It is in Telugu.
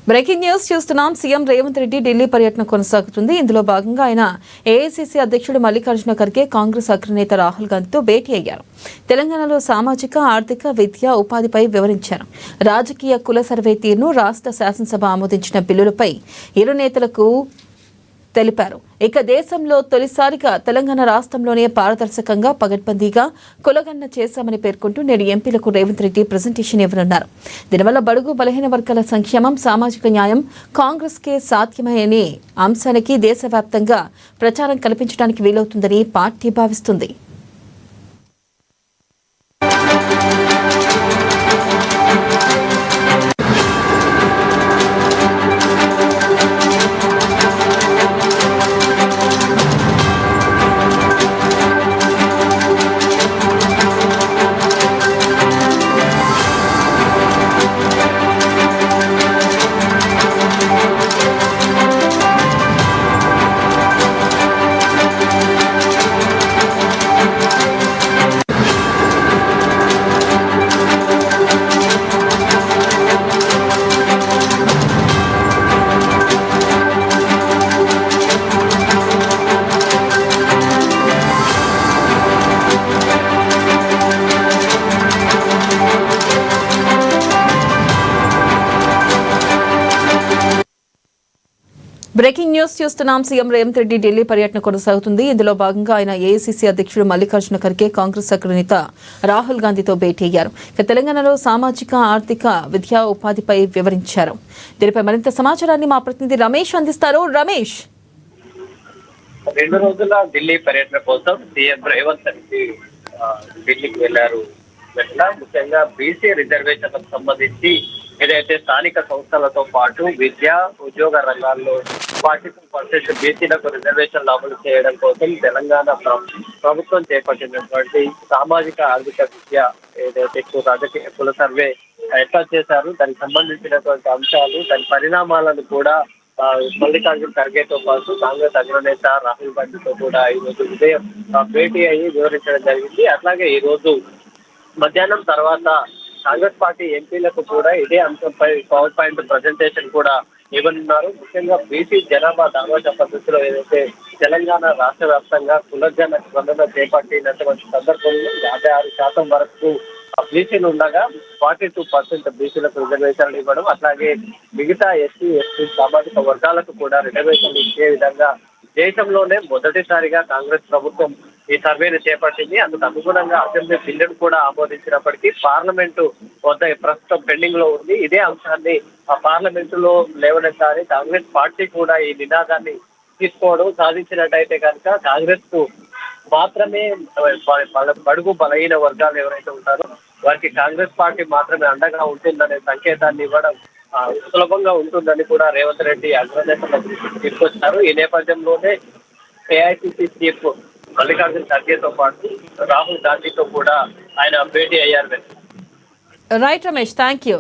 బ్రేకింగ్ న్యూస్ చూస్తున్నాం. సీఎం రేవంత్ రెడ్డి ఢిల్లీ పర్యటన కొనసాగుతుంది. ఇందులో భాగంగా ఆయన ఏఐసీసీ అధ్యక్షుడు మల్లికార్జున ఖర్గే, కాంగ్రెస్ అగ్రనేత రాహుల్ గాంధీతో భేటీ అయ్యారు. తెలంగాణలో సామాజిక, ఆర్థిక, విద్య, ఉపాధిపై వివరించారు. రాజకీయ కుల సర్వే తీరును రాష్ట్ర శాసనసభ ఆమోదించిన బిల్లులపై ఇరు నేతలకు తెలిపారు. ఇక దేశంలో తొలిసారిగా తెలంగాణ రాష్ట్రంలోనే పారదర్శకంగా పగడ్బందీగా కులగణన చేశామని పేర్కొంటూ నేడు ఎంపీలకు రేవంత్ రెడ్డి ప్రెజెంటేషన్ ఇవ్వనున్నారు. దీనివల్ల బడుగు బలహీన వర్గాల సంక్షేమం, సామాజిక న్యాయం కాంగ్రెస్కే సాధ్యమనే అంశానికి దేశవ్యాప్తంగా ప్రచారం కల్పించడానికి వీలవుతుందని పార్టీ భావిస్తుంది. బ్రేకింగ్ న్యూస్ చూస్తున్నాం. సీఎం రేవంత్ రెడ్డి ఢిల్లీ పర్యటన కొనసాగుతుంది. ఇందులో భాగంగా ఆయన ఏఐసీసీ అధ్యక్షుడు మల్లికార్జున ఖర్గే, కాంగ్రెస్ అగ్రనేత రాహుల్ గాంధీతో భేటీ అయ్యారు. తెలంగాణలో సామాజిక, ఆర్థిక, విద్యా, ఉపాధిపై వివరించారు. దీనిపై మరింత సమాచారాన్ని మా ప్రతినిధి రమేష్ అందిస్తారు. రమేష్, 2 రోజుల ఢిల్లీ పర్యటన కోసం సీఎం రేవంత్ రెడ్డి ఢిల్లీకి వెళ్లారు. ముఖ్యంగా బీసీ రిజర్వేషన్లకు సంబంధించి ఏదైతే స్థానిక సంస్థలతో పాటు విద్య, ఉద్యోగ రంగాల్లో 42% బీసీలకు రిజర్వేషన్లు అమలు చేయడం కోసం తెలంగాణ ప్రభుత్వం చేపట్టినటువంటి సామాజిక, ఆర్థిక, విద్య ఏదైతే రాజకీయ కుల సర్వే ఎట్లా చేశారు, దానికి సంబంధించినటువంటి అంశాలు, దాని పరిణామాలను కూడా మల్లికార్జున ఖర్గేతో పాటు కాంగ్రెస్ అగ్రనేత రాహుల్ గాంధీతో కూడా ఈ రోజు ఉదయం భేటీ అయ్యి వివరించడం జరిగింది. అట్లాగే ఈ రోజు మధ్యాహ్నం తర్వాత కాంగ్రెస్ పార్టీ ఎంపీలకు కూడా ఇదే అంశంపై పవర్ పాయింట్ ప్రజెంటేషన్ కూడా ఇవ్వనున్నారు. ముఖ్యంగా బీసీ జనాభా దామాషా పద్ధతిలో ఏదైతే తెలంగాణ రాష్ట్ర వ్యాప్తంగా కులగణన గణన చేపట్టినటువంటి సందర్భంలో 56% వరకు బీసీలు ఉండగా 42% బీసీలకు రిజర్వేషన్లు ఇవ్వడం, అట్లాగే మిగతా ఎస్సీ, ఎస్టీ సామాజిక వర్గాలకు కూడా రిజర్వేషన్లు ఇచ్చే విధంగా దేశంలోనే మొదటిసారిగా కాంగ్రెస్ ప్రభుత్వం ఈ సర్వేను చేపట్టింది. అందుకు అనుగుణంగా అసెంబ్లీ బిల్లును కూడా ఆమోదించినప్పటికీ పార్లమెంటు వద్ద ప్రస్తుతం పెండింగ్ లో ఉంది. ఇదే అంశాన్ని ఆ పార్లమెంటులో లేవనెత్తాలి. కాంగ్రెస్ పార్టీ కూడా ఈ నినాదాన్ని తీసుకోవడం సాధించినట్టయితే కనుక కాంగ్రెస్ కు మాత్రమే బడుగు బలహీన వర్గాలు ఎవరైతే ఉంటారో వారికి కాంగ్రెస్ పార్టీ మాత్రమే అండగా ఉంటుందనే సంకేతాన్ని ఇవ్వడం సులభంగా ఉంటుందని కూడా రేవంత్ రెడ్డి అగ్రనేతలకు తీసుకొచ్చారు. ఈ నేపథ్యంలోనే ఏఐసీసీ చీఫ్ మల్లికార్జున ఖర్గేతో పాటు రాహుల్ గాంధీతో కూడా ఆయన భేటీ అయ్యారు. Right Ramesh, thank you.